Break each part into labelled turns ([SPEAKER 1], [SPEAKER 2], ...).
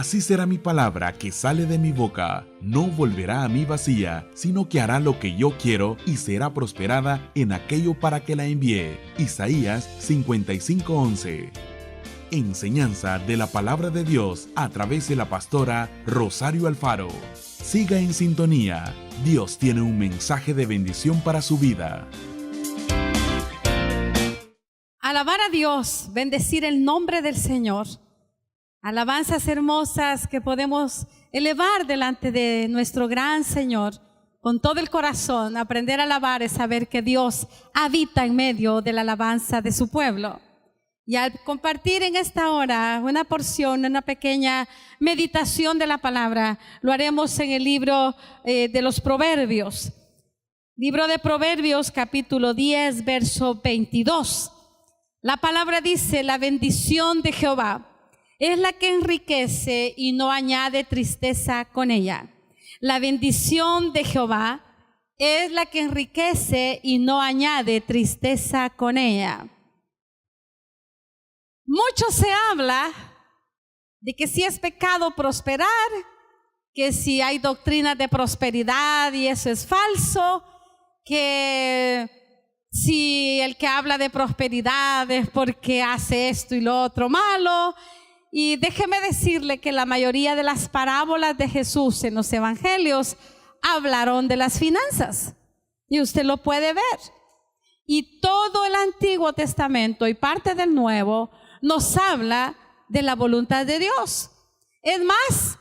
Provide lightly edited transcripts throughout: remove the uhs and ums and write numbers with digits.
[SPEAKER 1] Así será mi palabra que sale de mi boca. No volverá a mí vacía, sino que hará lo que yo quiero y será prosperada en aquello para que la envié. Isaías 55:11. Enseñanza de la palabra de Dios a través de la pastora Rosario Alfaro. Siga en sintonía. Dios tiene un mensaje de bendición para su vida.
[SPEAKER 2] Alabar a Dios, bendecir el nombre del Señor. Alabanzas hermosas que podemos elevar delante de nuestro gran Señor con todo el corazón. Aprender a alabar es saber que Dios habita en medio de la alabanza de su pueblo. Y al compartir en esta hora una porción, una pequeña meditación de la palabra, lo haremos en el libro de los Proverbios. Libro de Proverbios, capítulo 10, verso 22. La palabra dice: la bendición de Jehová es la que enriquece y no añade tristeza con ella. La bendición de Jehová es la que enriquece y no añade tristeza con ella. Mucho se habla de que si es pecado prosperar, que si hay doctrinas de prosperidad y eso es falso, que si el que habla de prosperidad es porque hace esto y lo otro malo. Y déjeme decirle que la mayoría de las parábolas de Jesús en los evangelios hablaron de las finanzas. Y usted lo puede ver. Y todo el Antiguo Testamento y parte del Nuevo nos habla de la voluntad de Dios. Es más,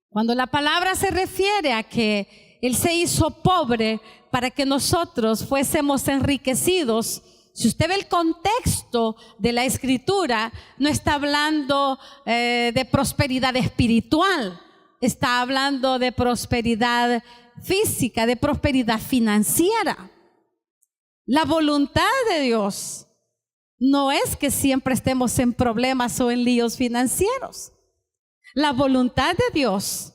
[SPEAKER 2] cuando la palabra se refiere a que Él se hizo pobre para que nosotros fuésemos enriquecidos, si usted ve el contexto de la Escritura, no está hablando de prosperidad espiritual, está hablando de prosperidad física, de prosperidad financiera. La voluntad de Dios no es que siempre estemos en problemas o en líos financieros. La voluntad de Dios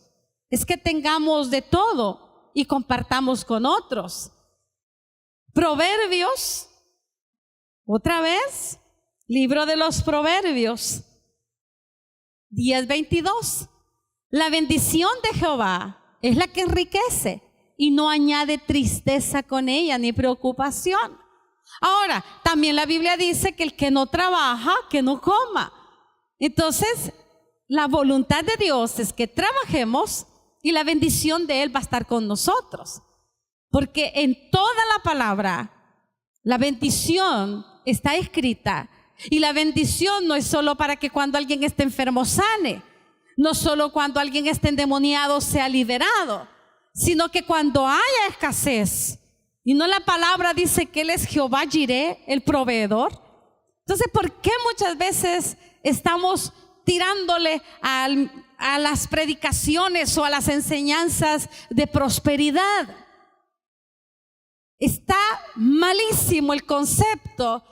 [SPEAKER 2] es que tengamos de todo y compartamos con otros. Proverbios, otra vez, libro de los Proverbios, 10:22. La bendición de Jehová es la que enriquece y no añade tristeza con ella ni preocupación. Ahora, también la Biblia dice que el que no trabaja, que no coma. Entonces, la voluntad de Dios es que trabajemos y la bendición de Él va a estar con nosotros. Porque en toda la palabra, la bendición está escrita. Y la bendición no es solo para que cuando alguien esté enfermo sane, no solo cuando alguien esté endemoniado sea liberado, sino que cuando haya escasez, y no la palabra dice que Él es Jehová Jireh, el proveedor. Entonces, ¿por qué muchas veces estamos tirándole a las predicaciones o a las enseñanzas de prosperidad? Está malísimo el concepto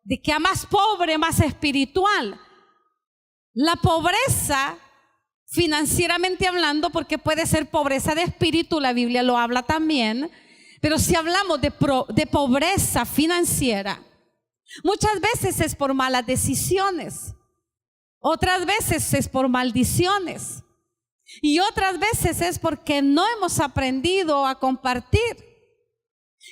[SPEAKER 2] de que a más pobre, más espiritual. La pobreza, financieramente hablando, porque puede ser pobreza de espíritu, la Biblia lo habla también, pero si hablamos de pobreza financiera, muchas veces es por malas decisiones, otras veces es por maldiciones y otras veces es porque no hemos aprendido a compartir.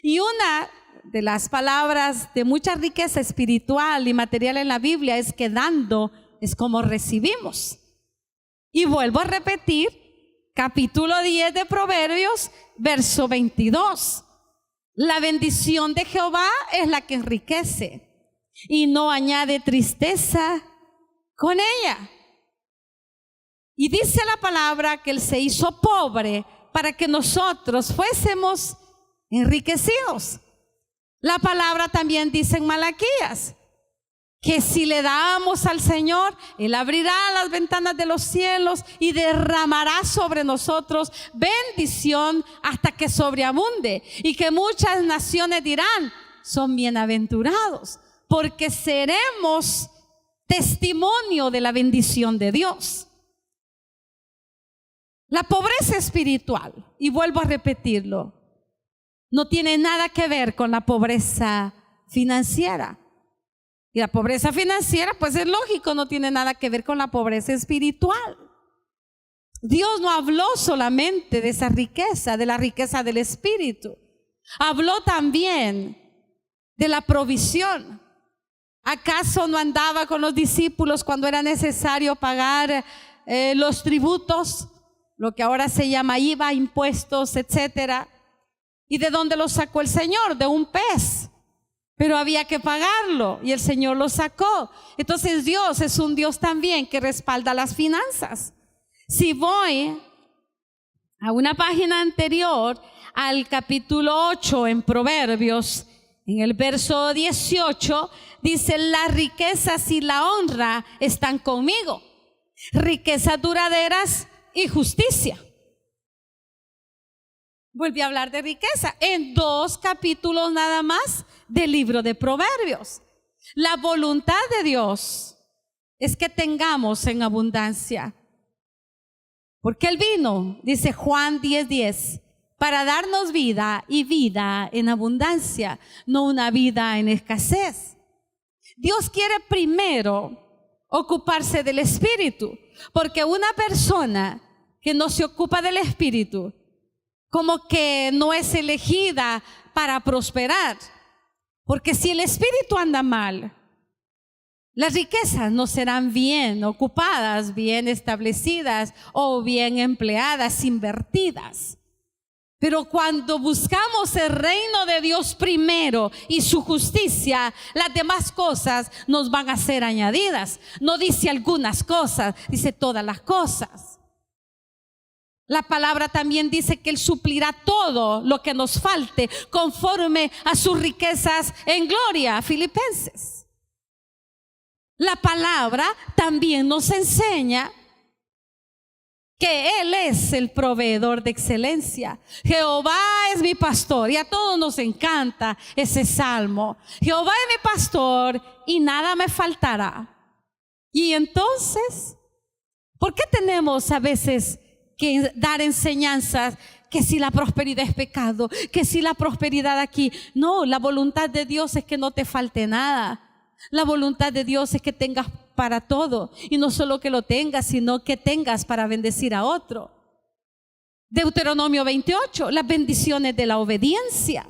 [SPEAKER 2] Y una de las palabras de mucha riqueza espiritual y material en la Biblia es que dando es como recibimos. Y vuelvo a repetir, capítulo 10 de Proverbios, verso 22. La bendición de Jehová es la que enriquece y no añade tristeza con ella. Y dice la palabra que Él se hizo pobre para que nosotros fuésemos enriquecidos. La palabra también dice en Malaquías que si le damos al Señor, Él abrirá las ventanas de los cielos y derramará sobre nosotros bendición hasta que sobreabunde, y que muchas naciones dirán: son bienaventurados, porque seremos testimonio de la bendición de Dios. La pobreza espiritual, y vuelvo a repetirlo, no tiene nada que ver con la pobreza financiera. Y la pobreza financiera, pues es lógico, no tiene nada que ver con la pobreza espiritual. Dios no habló solamente de esa riqueza, de la riqueza del Espíritu. Habló también de la provisión. ¿Acaso no andaba con los discípulos cuando era necesario pagar los tributos, lo que ahora se llama IVA, impuestos, etcétera? ¿Y de dónde los sacó el Señor? De un pez. Pero había que pagarlo y el Señor lo sacó. Entonces Dios es un Dios también que respalda las finanzas. Si voy a una página anterior, al capítulo 8 en Proverbios, en el verso 18, dice: las riquezas y la honra están conmigo, riquezas duraderas y justicia. Volví a hablar de riqueza en 2 capítulos nada más del libro de Proverbios. La voluntad de Dios es que tengamos en abundancia. Porque Él vino, dice Juan 10:10, para darnos vida y vida en abundancia, no una vida en escasez. Dios quiere primero ocuparse del Espíritu, porque una persona que no se ocupa del Espíritu, como que no es elegida para prosperar. Porque si el Espíritu anda mal, las riquezas no serán bien ocupadas, bien establecidas o bien empleadas, invertidas. Pero cuando buscamos el reino de Dios primero y su justicia, las demás cosas nos van a ser añadidas. No dice algunas cosas, dice todas las cosas. La palabra también dice que Él suplirá todo lo que nos falte conforme a sus riquezas en gloria. Filipenses. La palabra también nos enseña que Él es el proveedor de excelencia. Jehová es mi pastor, y a todos nos encanta ese salmo. Jehová es mi pastor y nada me faltará. Y entonces, ¿por qué tenemos a veces que dar enseñanzas que si la prosperidad es pecado, que si la prosperidad aquí? No, la voluntad de Dios es que no te falte nada. La voluntad de Dios es que tengas para todo, y no solo que lo tengas, sino que tengas para bendecir a otro. Deuteronomio 28, las bendiciones de la obediencia.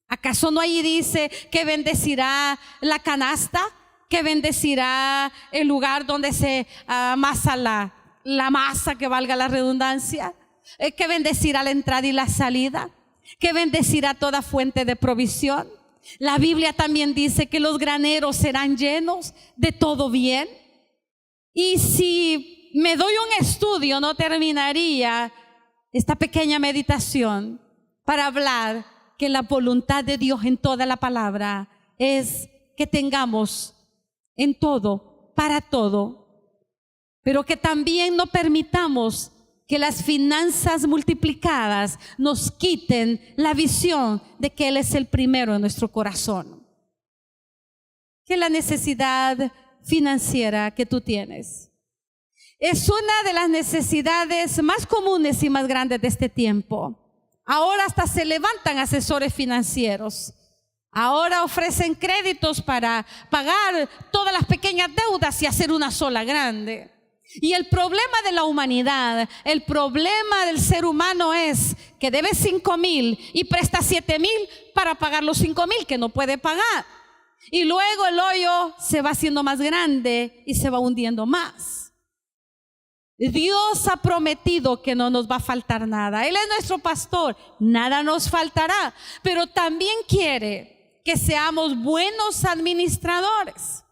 [SPEAKER 2] ¿Acaso no ahí dice que bendecirá la canasta, que bendecirá el lugar donde se amasa la masa, que valga la redundancia, que bendecirá la entrada y la salida, que bendecirá toda fuente de provisión? La Biblia también dice que los graneros serán llenos de todo bien. Y si me doy un estudio, no terminaría esta pequeña meditación para hablar que la voluntad de Dios en toda la palabra es que tengamos en todo, para todo, pero que también no permitamos que las finanzas multiplicadas nos quiten la visión de que Él es el primero en nuestro corazón. ¿Qué es la necesidad financiera que tú tienes? Es una de las necesidades más comunes y más grandes de este tiempo. Ahora hasta se levantan asesores financieros. Ahora ofrecen créditos para pagar todas las pequeñas deudas y hacer una sola grande. Y el problema de la humanidad, el problema del ser humano es que debe 5,000 y presta 7,000 para pagar los 5,000 que no puede pagar. Y luego el hoyo se va haciendo más grande y se va hundiendo más. Dios ha prometido que no nos va a faltar nada. Él es nuestro pastor, nada nos faltará. Pero también quiere que seamos buenos administradores.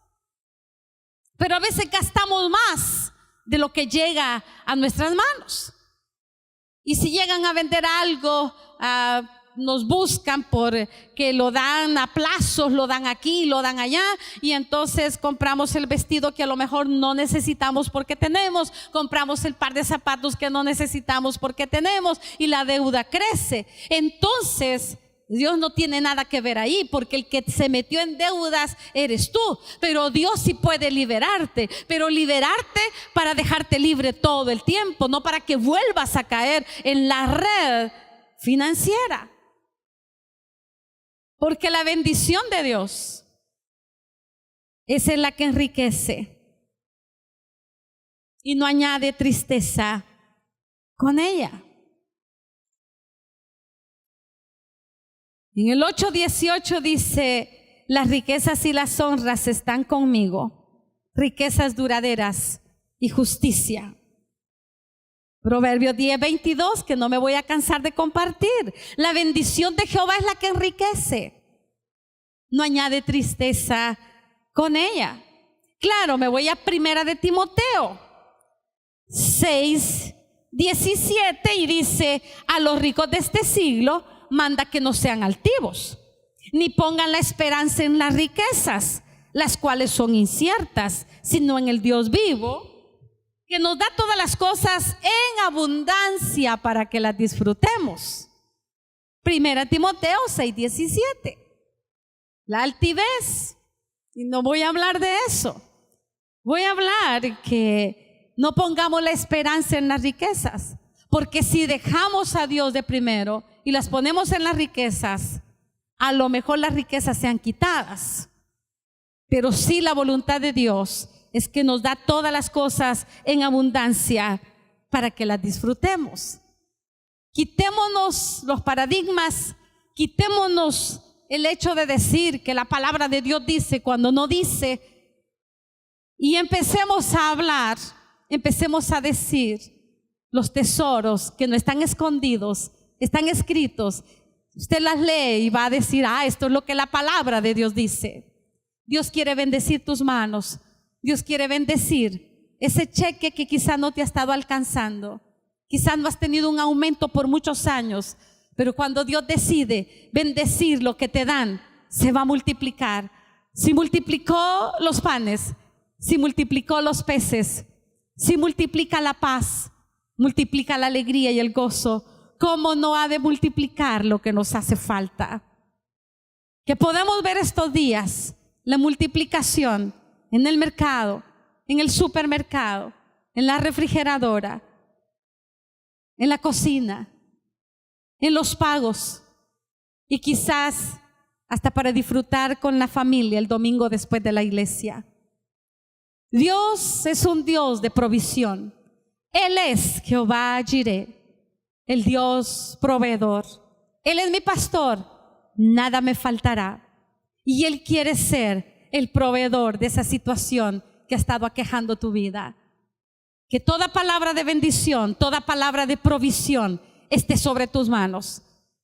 [SPEAKER 2] Pero a veces gastamos más de lo que llega a nuestras manos. Y si llegan a vender algo, nos buscan porque lo dan a plazos, lo dan aquí, lo dan allá, y entonces compramos el vestido que a lo mejor no necesitamos porque tenemos, compramos el par de zapatos que no necesitamos porque tenemos, y la deuda crece. Entonces Dios no tiene nada que ver ahí, porque el que se metió en deudas eres tú. Pero Dios sí puede liberarte, pero liberarte para dejarte libre todo el tiempo, no para que vuelvas a caer en la red financiera. Porque la bendición de Dios es la que enriquece y no añade tristeza con ella. En el 8:18 dice, las riquezas y las honras están conmigo, riquezas duraderas y justicia. Proverbios 10:22, que no me voy a cansar de compartir. La bendición de Jehová es la que enriquece, no añade tristeza con ella. Claro, me voy a Primera de Timoteo 6:17 y dice, a los ricos de este siglo manda que no sean altivos, ni pongan la esperanza en las riquezas, las cuales son inciertas, sino en el Dios vivo, que nos da todas las cosas en abundancia para que las disfrutemos. Primera Timoteo 6:17. La altivez, y no voy a hablar de eso. Voy a hablar que no pongamos la esperanza en las riquezas, porque si dejamos a Dios de primero y las ponemos en las riquezas, a lo mejor las riquezas sean quitadas. Pero sí, la voluntad de Dios es que nos da todas las cosas en abundancia para que las disfrutemos. Quitémonos los paradigmas, quitémonos el hecho de decir que la palabra de Dios dice cuando no dice, y empecemos a hablar, empecemos a decir los tesoros que no están escondidos, están escritos. Usted las lee y va a decir, esto es lo que la palabra de Dios dice. Dios quiere bendecir tus manos. Dios quiere bendecir ese cheque que quizá no te ha estado alcanzando. Quizá no has tenido un aumento por muchos años, pero cuando Dios decide bendecir lo que te dan, se va a multiplicar. Si multiplicó los panes, si multiplicó los peces, si multiplica la paz, multiplica la alegría y el gozo, ¿cómo no ha de multiplicar lo que nos hace falta? Que podamos ver estos días la multiplicación en el mercado, en el supermercado, en la refrigeradora, en la cocina, en los pagos y quizás hasta para disfrutar con la familia el domingo después de la iglesia. Dios es un Dios de provisión. Él es Jehová Jireh, el Dios proveedor. Él es mi pastor, nada me faltará. Y Él quiere ser el proveedor de esa situación que ha estado aquejando tu vida. Que toda palabra de bendición, toda palabra de provisión esté sobre tus manos.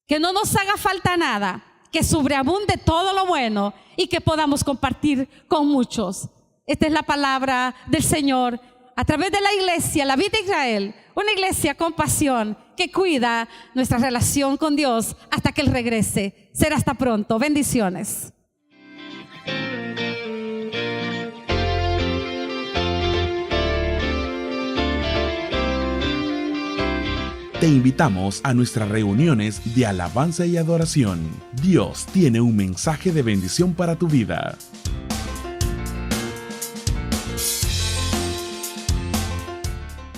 [SPEAKER 2] Que no nos haga falta nada, que sobreabunde todo lo bueno y que podamos compartir con muchos. Esta es la palabra del Señor a través de la iglesia, la vida de Israel, una iglesia con pasión que cuida nuestra relación con Dios hasta que Él regrese. Será hasta pronto. Bendiciones.
[SPEAKER 1] Te invitamos a nuestras reuniones de alabanza y adoración. Dios tiene un mensaje de bendición para tu vida.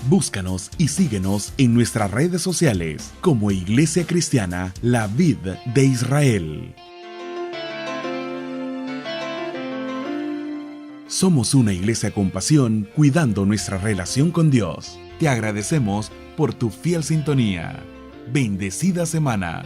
[SPEAKER 1] Búscanos y síguenos en nuestras redes sociales como Iglesia Cristiana La Vid de Israel. Somos una iglesia con pasión, cuidando nuestra relación con Dios. Te agradecemos por tu fiel sintonía. Bendecida semana.